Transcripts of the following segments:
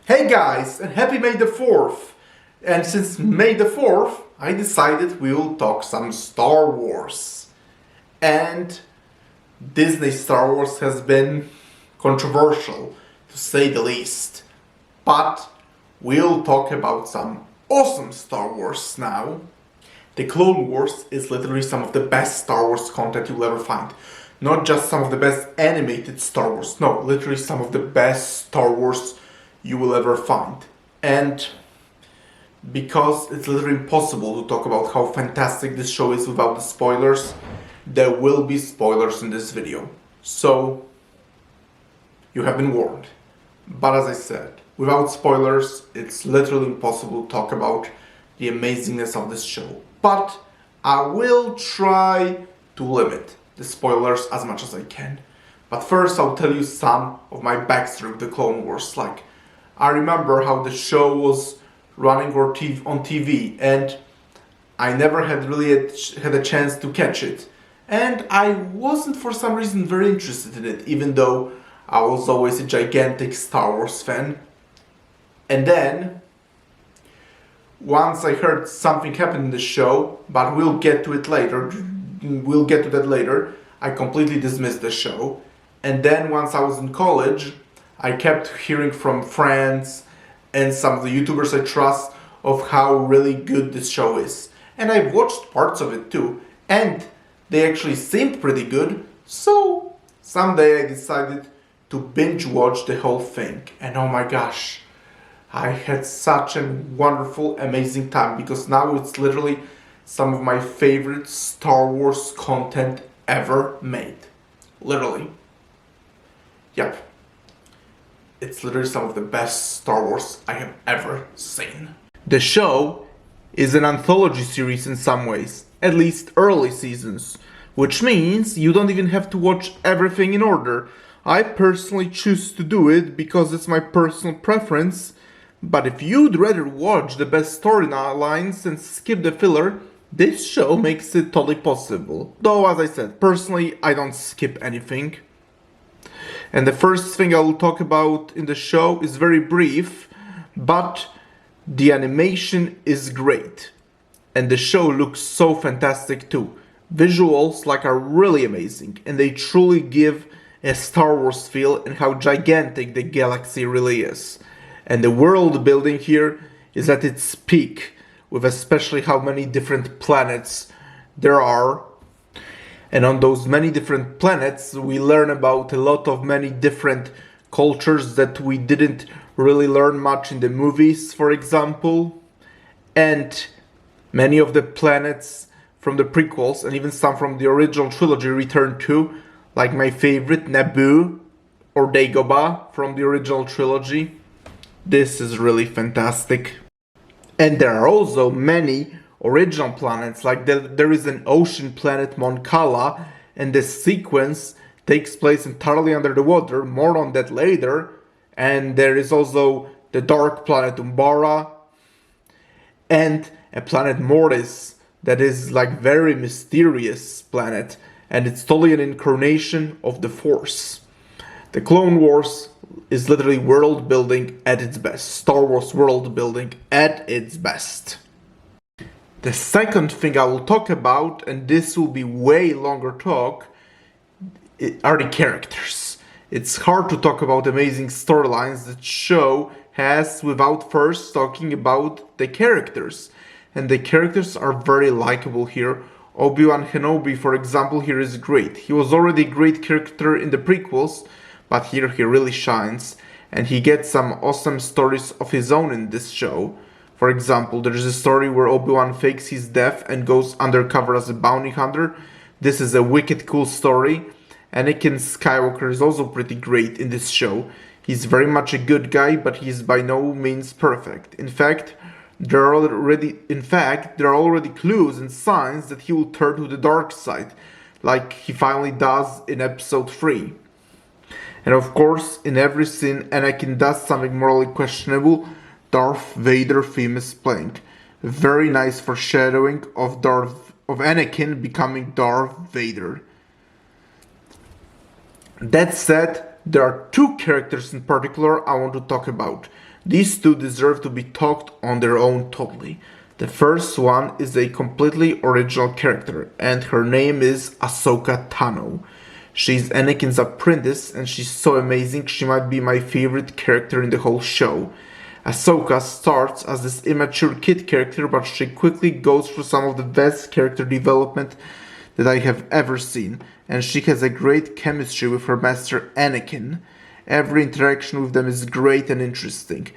Hey guys, and happy May the 4th! And since May the 4th, I decided we will talk some Star Wars. And Disney Star Wars has been controversial, to say the least. But we'll talk about some awesome Star Wars now. The Clone Wars is literally some of the best Star Wars content you'll ever find. Not just some of the best animated Star Wars, no, literally some of the best Star Wars you will ever find. And because it's literally impossible to talk about how fantastic this show is without the spoilers, there will be spoilers in this video. So, you have been warned. But as I said, without spoilers, it's literally impossible to talk about the amazingness of this show. But I will try to limit the spoilers as much as I can. But first I'll tell you some of my backstory with the Clone Wars. Like, I remember how the show was running on TV and I never had really had a chance to catch it. And I wasn't for some reason very interested in it, even though I was always a gigantic Star Wars fan. And then, once I heard something happened in the show, but we'll get to it later, I completely dismissed the show. And then once I was in college, I kept hearing from friends and some of the YouTubers I trust of how really good this show is. And I watched parts of it too, and they actually seemed pretty good, so someday I decided to binge watch the whole thing. And oh my gosh, I had such a wonderful, amazing time, because now it's literally some of my favorite Star Wars content ever made. Literally. Yep. It's literally some of the best Star Wars I have ever seen. The show is an anthology series in some ways, at least early seasons, which means you don't even have to watch everything in order. I personally choose to do it because it's my personal preference, but if you'd rather watch the best storylines and skip the filler, this show makes it totally possible. Though, as I said, personally, I don't skip anything. And the first thing I will talk about in the show is very brief, but the animation is great. And the show looks so fantastic too. Visuals are really amazing, and they truly give a Star Wars feel and how gigantic the galaxy really is. And the world building here is at its peak, with especially how many different planets there are. And on those many different planets, we learn about a lot of many different cultures that we didn't really learn much in the movies, for example. And many of the planets from the prequels, and even some from the original trilogy, return to, like my favorite, Naboo or Dagobah from the original trilogy. This is really fantastic. And there are also many original planets, like there is an ocean planet, Mon Cala, and this sequence takes place entirely under the water, more on that later. And there is also the dark planet Umbara, and a planet Mortis, that is very mysterious planet, and it's totally an incarnation of the Force. The Clone Wars is literally world building at its best. Star Wars world building at its best. The second thing I will talk about, and this will be way longer talk, are the characters. It's hard to talk about amazing storylines that show has without first talking about the characters. And the characters are very likable here. Obi-Wan Kenobi, for example, here is great. He was already a great character in the prequels, but here he really shines, and he gets some awesome stories of his own in this show. For example, there's a story where Obi-Wan fakes his death and goes undercover as a bounty hunter. This is a wicked cool story. Anakin Skywalker is also pretty great in this show. He's very much a good guy, but he's by no means perfect. In fact, there are already clues and signs that he will turn to the dark side, like he finally does in episode 3. And of course, in every scene, Anakin does something morally questionable. Darth Vader theme is playing. Very nice foreshadowing of Anakin becoming Darth Vader. That said, there are two characters in particular I want to talk about. These two deserve to be talked on their own totally. The first one is a completely original character, and her name is Ahsoka Tano. She's Anakin's apprentice, and she's so amazing she might be my favorite character in the whole show. Ahsoka starts as this immature kid character, but she quickly goes through some of the best character development that I have ever seen, and she has a great chemistry with her master Anakin. Every interaction with them is great and interesting.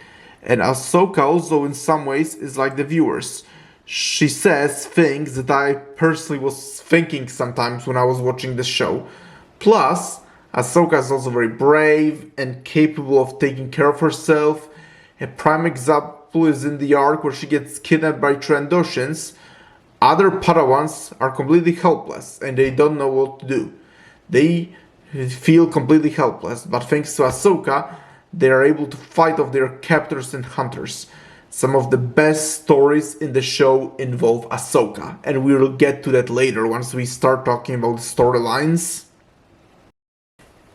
And Ahsoka also in some ways is like the viewers. She says things that I personally was thinking sometimes when I was watching the show. Plus, Ahsoka is also very brave and capable of taking care of herself. A prime example is in the arc where she gets kidnapped by Trandoshans. Other Padawans are completely helpless and they don't know what to do. They feel completely helpless, but thanks to Ahsoka, they are able to fight off their captors and hunters. Some of the best stories in the show involve Ahsoka, and we will get to that later once we start talking about the storylines.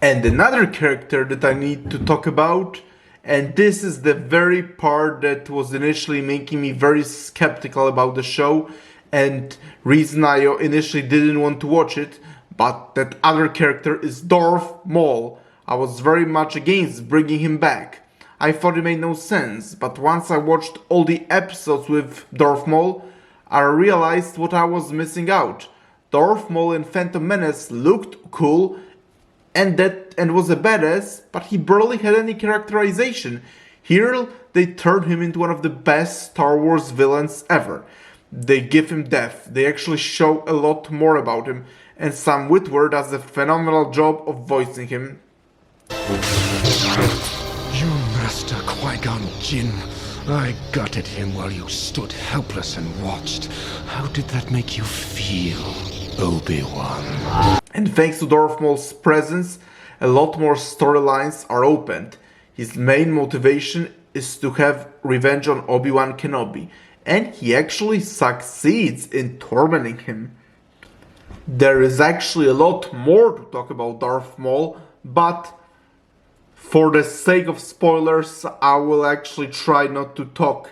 And another character that I need to talk about, and this is the very part that was initially making me very skeptical about the show, and reason I initially didn't want to watch it, but that other character is Darth Maul. I was very much against bringing him back. I thought it made no sense, but once I watched all the episodes with Darth Maul, I realized what I was missing out. Darth Maul in Phantom Menace looked cool and was a badass, but he barely had any characterization. Here, they turned him into one of the best Star Wars villains ever. They give him depth, they actually show a lot more about him, and Sam Witwer does a phenomenal job of voicing him. You Master Qui-Gon Jinn. I gutted him while you stood helpless and watched. How did that make you feel, Obi-Wan? And thanks to Darth Maul's presence, a lot more storylines are opened. His main motivation is to have revenge on Obi-Wan Kenobi, and he actually succeeds in tormenting him. There is actually a lot more to talk about Darth Maul, but for the sake of spoilers, I will actually try not to talk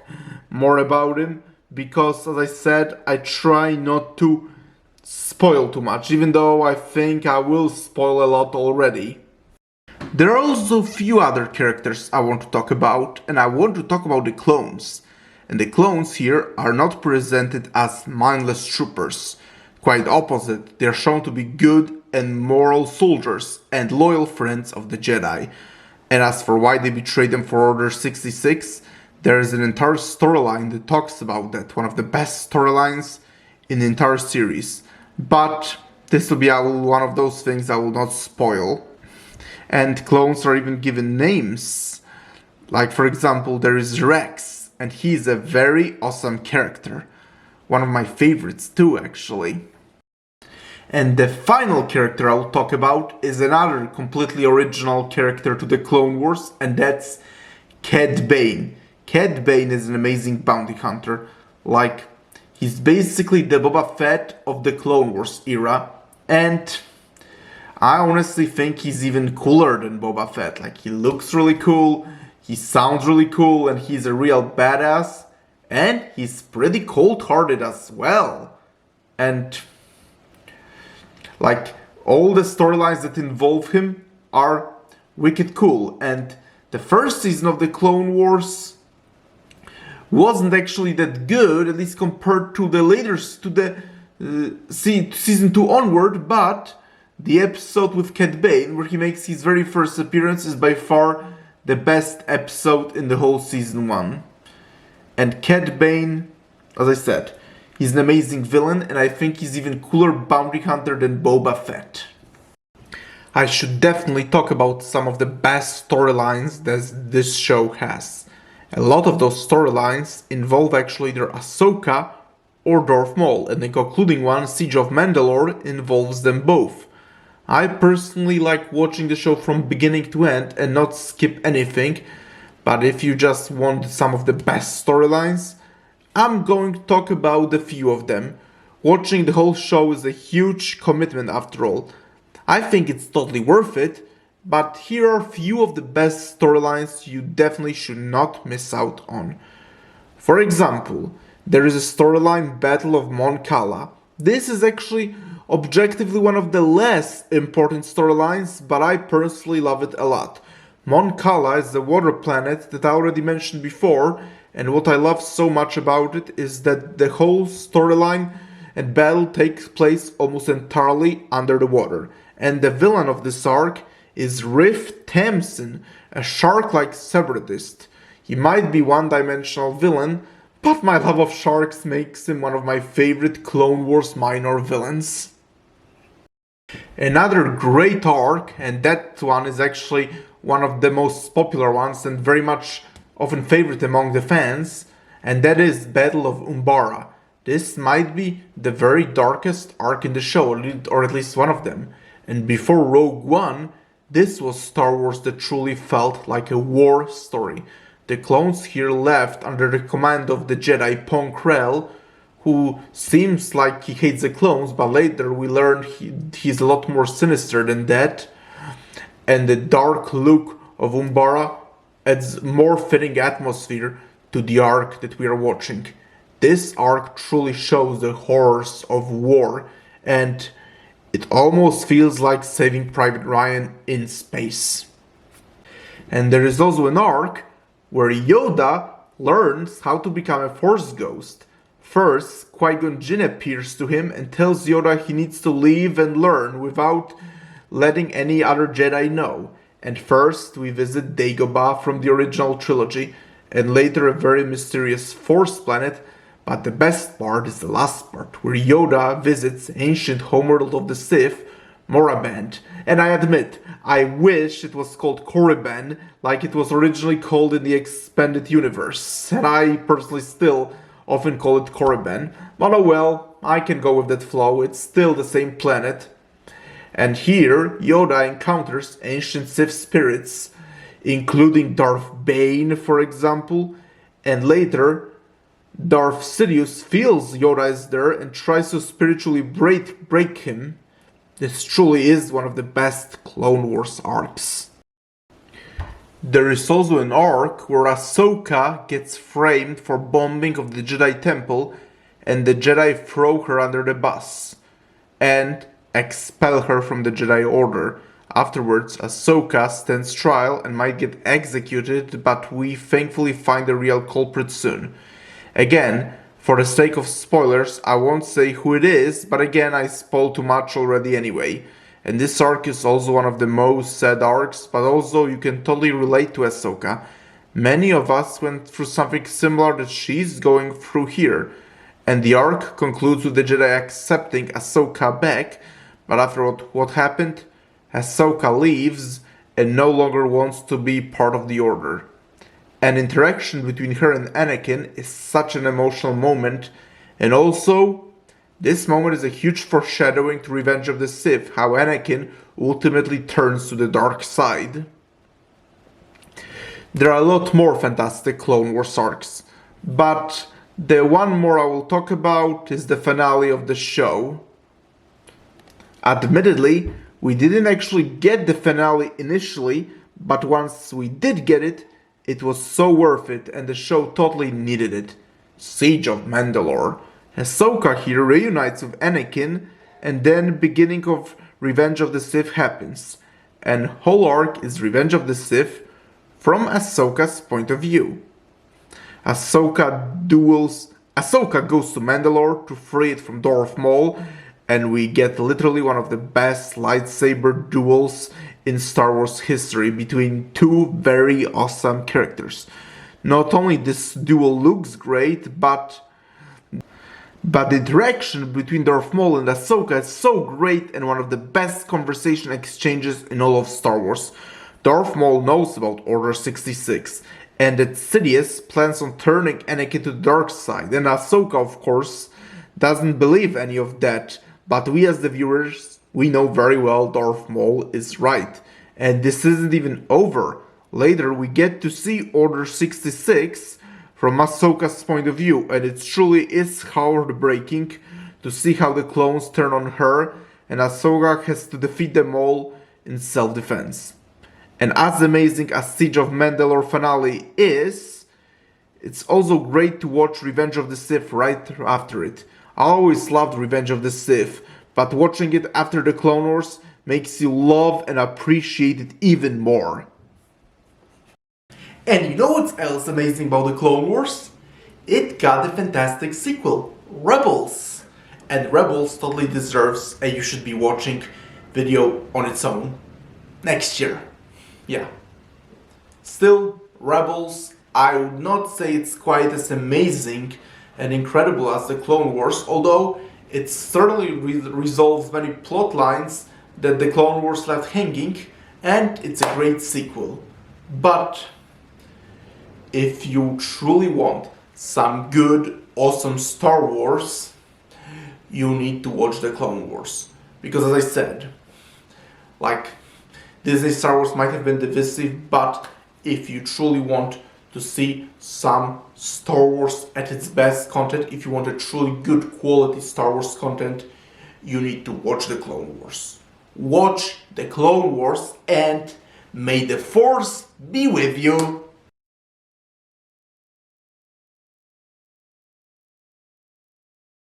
more about him, because as I said, I try not to spoil too much, even though I think I will spoil a lot already. There are also a few other characters I want to talk about, and I want to talk about the clones. And the clones here are not presented as mindless troopers. Quite opposite, they are shown to be good and moral soldiers and loyal friends of the Jedi. And as for why they betrayed them for Order 66, there is an entire storyline that talks about that, one of the best storylines in the entire series. But this will be one of those things I will not spoil. And clones are even given names. Like for example, there is Rex, and he's a very awesome character. One of my favorites too, actually. And the final character I'll talk about is another completely original character to the Clone Wars, and that's Cad Bane. Cad Bane is an amazing bounty hunter. Like, he's basically the Boba Fett of the Clone Wars era, and I honestly think he's even cooler than Boba Fett. Like, he looks really cool, he sounds really cool, and he's a real badass, and he's pretty cold-hearted as well. And like, all the storylines that involve him are wicked cool, and the first season of the Clone Wars wasn't actually that good, at least compared to the later, to the season 2 onward, but the episode with Cad Bane, where he makes his very first appearance, is by far the best episode in the whole season 1. And Cad Bane, as I said, he's an amazing villain, and I think he's even cooler bounty hunter than Boba Fett. I should definitely talk about some of the best storylines that this show has. A lot of those storylines involve actually either Ahsoka or Darth Maul, and the concluding one, Siege of Mandalore, involves them both. I personally like watching the show from beginning to end and not skip anything, but if you just want some of the best storylines, I'm going to talk about a few of them. Watching the whole show is a huge commitment after all. I think it's totally worth it, but here are a few of the best storylines you definitely should not miss out on. For example, there is a storyline Battle of Mon Cala. This is actually objectively one of the less important storylines, but I personally love it a lot. Mon Cala is the water planet that I already mentioned before, and what I love so much about it is that the whole storyline and battle takes place almost entirely under the water. And the villain of this arc is Riff Tamsin, a shark-like separatist. He might be one-dimensional villain, but my love of sharks makes him one of my favorite Clone Wars minor villains. Another great arc, and that one is actually one of the most popular ones and very much often favorite among the fans, and that is Battle of Umbara. This might be the very darkest arc in the show, or at least one of them. And before Rogue One, this was Star Wars that truly felt like a war story. The clones here left under the command of the Jedi Pong Krell, who seems like he hates the clones, but later we learn he's a lot more sinister than that. And the dark look of Umbara adds more fitting atmosphere to the arc that we are watching. This arc truly shows the horrors of war, and it almost feels like Saving Private Ryan in space. And there is also an arc where Yoda learns how to become a Force ghost. First, Qui-Gon Jinn appears to him and tells Yoda he needs to leave and learn without letting any other Jedi know. And first, we visit Dagobah from the original trilogy, and later a very mysterious Force planet. But the best part is the last part, where Yoda visits ancient homeworld of the Sith, Moraband. And I admit, I wish it was called Korriban, like it was originally called in the expanded universe. And I personally still often call it Korriban. But oh well, I can go with that flow, it's still the same planet. And here, Yoda encounters ancient Sith spirits, including Darth Bane, for example, and later, Darth Sidious feels Yoda is there and tries to spiritually break him. This truly is one of the best Clone Wars arcs. There is also an arc where Ahsoka gets framed for bombing of the Jedi Temple and the Jedi throw her under the bus and expel her from the Jedi Order. Afterwards, Ahsoka stands trial and might get executed, but we thankfully find the real culprit soon. Again, for the sake of spoilers, I won't say who it is, but again, I spoiled too much already anyway. And this arc is also one of the most sad arcs, but also you can totally relate to Ahsoka. Many of us went through something similar that she's going through here. And the arc concludes with the Jedi accepting Ahsoka back, but after what happened, Ahsoka leaves and no longer wants to be part of the Order. An interaction between her and Anakin is such an emotional moment, and also, this moment is a huge foreshadowing to Revenge of the Sith, how Anakin ultimately turns to the dark side. There are a lot more fantastic Clone Wars arcs, but the one more I will talk about is the finale of the show. Admittedly, we didn't actually get the finale initially, but once we did get it, it was so worth it and the show totally needed it. Siege of Mandalore. Ahsoka here reunites with Anakin and then beginning of Revenge of the Sith happens. And whole arc is Revenge of the Sith from Ahsoka's point of view. Ahsoka goes to Mandalore to free it from Darth Maul, and we get literally one of the best lightsaber duels in Star Wars history between two very awesome characters. Not only this duel looks great, but the interaction between Darth Maul and Ahsoka is so great and one of the best conversation exchanges in all of Star Wars. Darth Maul knows about Order 66, and that Sidious plans on turning Anakin to the dark side, and Ahsoka, of course, doesn't believe any of that, but we as the viewers, we know very well Darth Maul is right. And this isn't even over. Later we get to see Order 66 from Ahsoka's point of view, and it truly is heartbreaking to see how the clones turn on her, and Ahsoka has to defeat them all in self-defense. And as amazing as Siege of Mandalore finale is, it's also great to watch Revenge of the Sith right after it. I always loved Revenge of the Sith, but watching it after the Clone Wars makes you love and appreciate it even more. And you know what's else amazing about the Clone Wars? It got a fantastic sequel, Rebels. And Rebels totally deserves a you should be watching video on its own next year. Yeah. Still, Rebels, I would not say it's quite as amazing and incredible as the Clone Wars, although it certainly resolves many plot lines that the Clone Wars left hanging, and it's a great sequel. But if you truly want some good, awesome Star Wars, you need to watch the Clone Wars. Because as I said, like, Disney Star Wars might have been divisive, but if you truly want to see some Star Wars at its best content, if you want a truly good quality Star Wars content, you need to watch the Clone Wars. Watch the Clone Wars, and may the Force be with you!